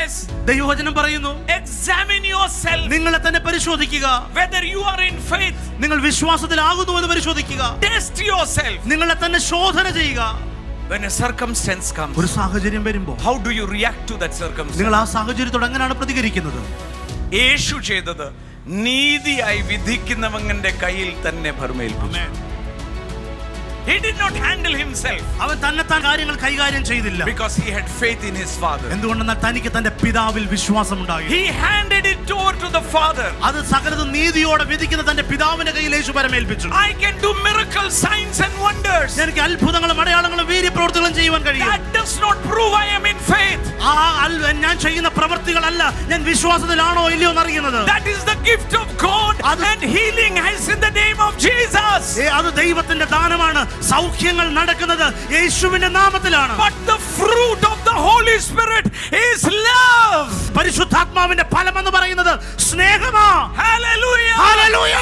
says, ദൈവവചനം പറയുന്നു, examine yourself നിങ്ങളെ തന്നെ പരിശോധിക്കുക. whether you are in faith. നിങ്ങൾ വിശ്വാസത്തിലാകുന്നുവെന്ന് പരിശോധിക്കുക. Test yourself. നിങ്ങളെ തന്നെ ശോധന ചെയ്യുക. When a circumstance comes, ഒരു സാഹചര്യം വരുമ്പോൾ how do you react to that circumstance? നിങ്ങൾ ആ സാഹചര്യത്തോട് എങ്ങനെയാണ് പ്രതികരിക്കുന്നത്? യേശു ചെയ്തത് നീതിയായി വിധിക്കുന്നവന്റെ കയ്യിൽ തന്നെ ഭരമേൽപ്പിച്ചു. He did not handle himself. അവൻ തന്നെത്താൻ കാര്യങ്ങൾ കൈകാര്യം ചെയ്തില്ല. Because he had faith in his father. എന്തുകൊണ്ടെന്നാൽ തനിക്ക് തന്റെ പിതാവിൽ വിശ്വാസമുണ്ടായി. He handed it over to the father. അത് സകലതും നീതിയോടെ വിധിക്കുന്ന തന്റെ പിതാവിന്റെ കയ്യിൽ യേശു പരമേൽപ്പിച്ചു. I can do miracles, signs and wonders. എനിക്ക് അത്ഭുതങ്ങളും അടയാളങ്ങളും വീര്യപ്രവൃത്തികളും ചെയ്യുവാൻ കഴിയും. That does not prove I am in faith. ഞാൻ ചെയ്യുന്ന പ്രവൃത്തികളല്ല ഞാൻ വിശ്വാസത്തിലാണോ ഇല്ലയോ എന്നറിയുന്നത്. That is the gift of God, and healing is in the name of Jesus. അത് ദൈവത്തിന്റെ ദാനമാണ്. സൗഖ്യങ്ങൾ നടക്കുന്നത് യേശുവിന്റെ നാമത്തിലാണ്. But the fruit of the Holy Spirit is love. പരിശുദ്ധാത്മാവിന്റെ ഫലം എന്ന് പറയുന്നത് സ്നേഹമാണ്. Hallelujah. Hallelujah.